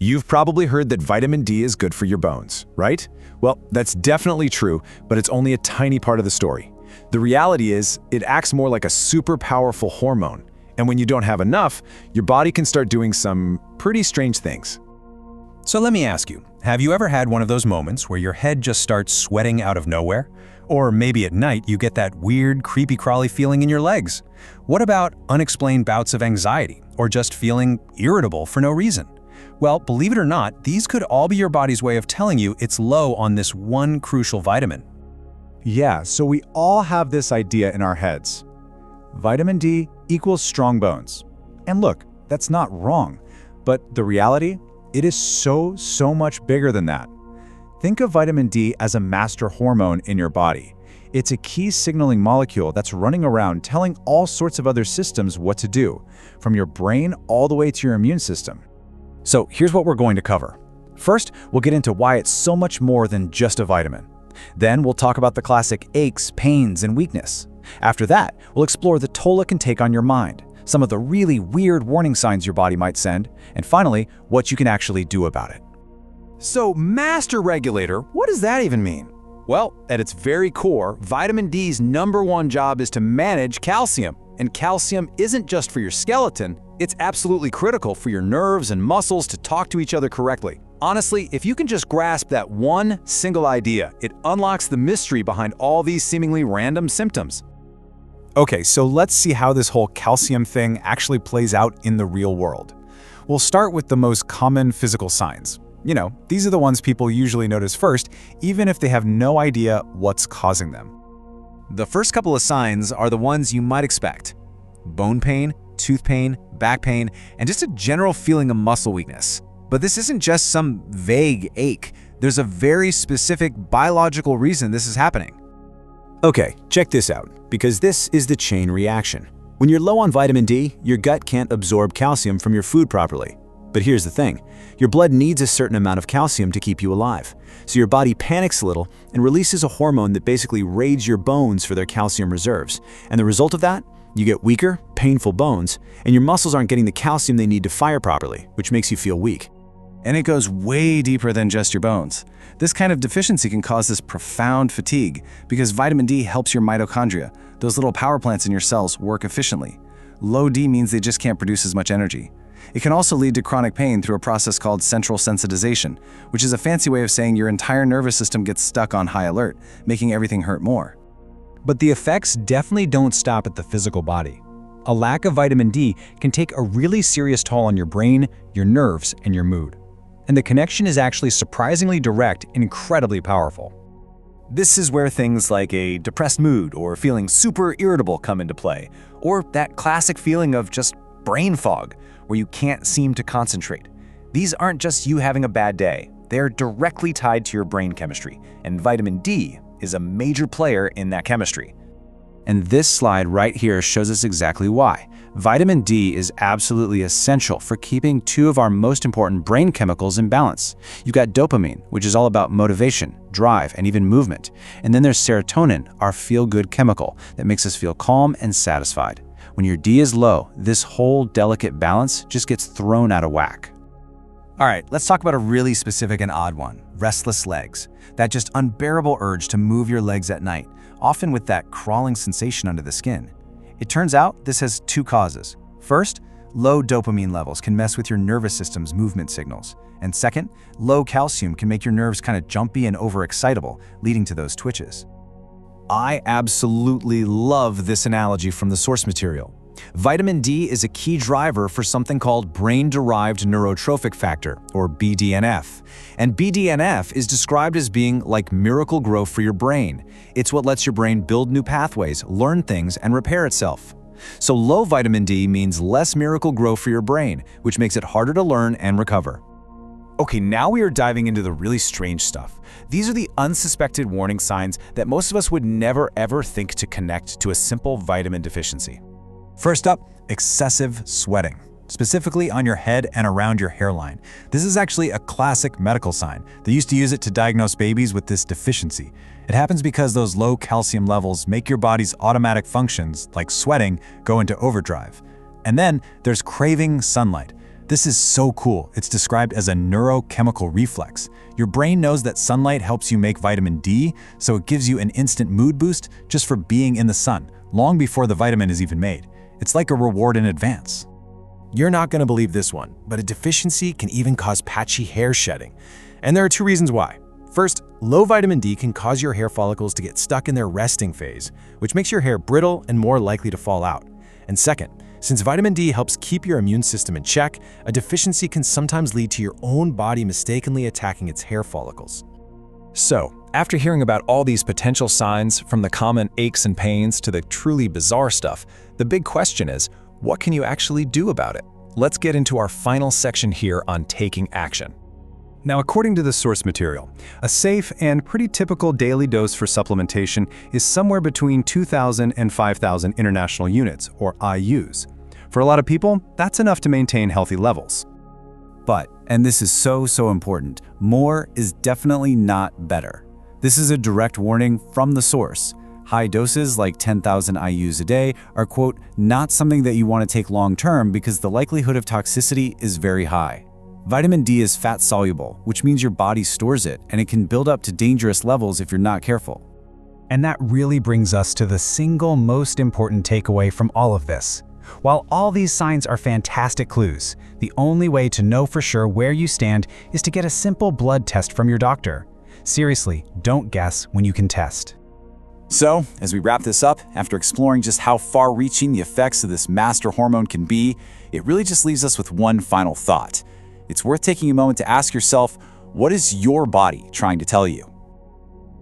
You've probably heard that vitamin D is good for your bones, right? Well, that's definitely true, but it's only a tiny part of the story. The reality is, it acts more like a super powerful hormone, and when you don't have enough, your body can start doing some pretty strange things. So let me ask you, have you ever had one of those moments where your head just starts sweating out of nowhere? Or maybe at night you get that weird, creepy-crawly feeling in your legs? What about unexplained bouts of anxiety, or just feeling irritable for no reason? Well, believe it or not, these could all be your body's way of telling you it's low on this one crucial vitamin. Yeah, so we all have this idea in our heads. Vitamin D equals strong bones. And look, that's not wrong. But the reality, it is so much bigger than that. Think of vitamin D as a master hormone in your body. It's a key signaling molecule that's running around telling all sorts of other systems what to do, from your brain all the way to your immune system. So here's what we're going to cover. First, we'll get into why it's so much more than just a vitamin. Then we'll talk about the classic aches, pains, and weakness. After that, we'll explore the toll it can take on your mind, some of the really weird warning signs your body might send, and finally, what you can actually do about it. So, master regulator, what does that even mean? Well, at its very core, vitamin D's #1 job is to manage calcium. And calcium isn't just for your skeleton, it's absolutely critical for your nerves and muscles to talk to each other correctly. Honestly, if you can just grasp that one single idea, it unlocks the mystery behind all these seemingly random symptoms. Okay, so let's see how this whole calcium thing actually plays out in the real world. We'll start with the most common physical signs. You know, these are the ones people usually notice first, even if they have no idea what's causing them. The first couple of signs are the ones you might expect: bone pain, tooth pain, back pain, and just a general feeling of muscle weakness. But this isn't just some vague ache. There's a very specific biological reason this is happening. Okay, check this out, because this is the chain reaction. When you're low on vitamin D, your gut can't absorb calcium from your food properly. But here's the thing, your blood needs a certain amount of calcium to keep you alive. So your body panics a little and releases a hormone that basically raids your bones for their calcium reserves. And the result of that? You get weaker, painful bones, and your muscles aren't getting the calcium they need to fire properly, which makes you feel weak. And it goes way deeper than just your bones. This kind of deficiency can cause this profound fatigue because vitamin D helps your mitochondria, those little power plants in your cells, work efficiently. Low D means they just can't produce as much energy. It can also lead to chronic pain through a process called central sensitization, which is a fancy way of saying your entire nervous system gets stuck on high alert, making everything hurt more. But the effects definitely don't stop at the physical body. A lack of vitamin D can take a really serious toll on your brain, your nerves, and your mood. And the connection is actually surprisingly direct and incredibly powerful. This is where things like a depressed mood or feeling super irritable come into play, or that classic feeling of just brain fog, where you can't seem to concentrate. These aren't just you having a bad day. They're directly tied to your brain chemistry, and vitamin D is a major player in that chemistry. And this slide right here shows us exactly why. Vitamin D is absolutely essential for keeping two of our most important brain chemicals in balance. You've got dopamine, which is all about motivation, drive, and even movement. And then there's serotonin, our feel-good chemical that makes us feel calm and satisfied. When your D is low, this whole delicate balance just gets thrown out of whack. All right, let's talk about a really specific and odd one: restless legs. That just unbearable urge to move your legs at night, often with that crawling sensation under the skin. It turns out this has two causes. First, low dopamine levels can mess with your nervous system's movement signals. And second, low calcium can make your nerves kind of jumpy and overexcitable, leading to those twitches. I absolutely love this analogy from the source material. Vitamin D is a key driver for something called brain-derived neurotrophic factor, or BDNF. And BDNF is described as being like miracle grow for your brain. It's what lets your brain build new pathways, learn things, and repair itself. So low vitamin D means less miracle grow for your brain, which makes it harder to learn and recover. Okay, now we are diving into the really strange stuff. These are the unsuspected warning signs that most of us would never ever think to connect to a simple vitamin deficiency. First up, excessive sweating, specifically on your head and around your hairline. This is actually a classic medical sign. They used to use it to diagnose babies with this deficiency. It happens because those low calcium levels make your body's automatic functions, like sweating, go into overdrive. And then there's craving sunlight. This is so cool. It's described as a neurochemical reflex. Your brain knows that sunlight helps you make vitamin D, so it gives you an instant mood boost just for being in the sun, long before the vitamin is even made. It's like a reward in advance. You're not going to believe this one, but a deficiency can even cause patchy hair shedding. And there are 2 reasons why. First, low vitamin D can cause your hair follicles to get stuck in their resting phase, which makes your hair brittle and more likely to fall out. And second, since vitamin D helps keep your immune system in check, a deficiency can sometimes lead to your own body mistakenly attacking its hair follicles. So, after hearing about all these potential signs, from the common aches and pains to the truly bizarre stuff, the big question is, what can you actually do about it? Let's get into our final section here on taking action. Now, according to the source material, a safe and pretty typical daily dose for supplementation is somewhere between 2,000 and 5,000 international units, or IUs. For a lot of people, that's enough to maintain healthy levels. But, and this is so important, more is definitely not better. This is a direct warning from the source. High doses like 10,000 IUs a day are, quote, not something that you want to take long-term because the likelihood of toxicity is very high. Vitamin D is fat-soluble, which means your body stores it, and it can build up to dangerous levels if you're not careful. And that really brings us to the single most important takeaway from all of this. While all these signs are fantastic clues, the only way to know for sure where you stand is to get a simple blood test from your doctor. Seriously, don't guess when you can test. So, as we wrap this up, after exploring just how far-reaching the effects of this master hormone can be, it really just leaves us with one final thought. It's worth taking a moment to ask yourself, what is your body trying to tell you?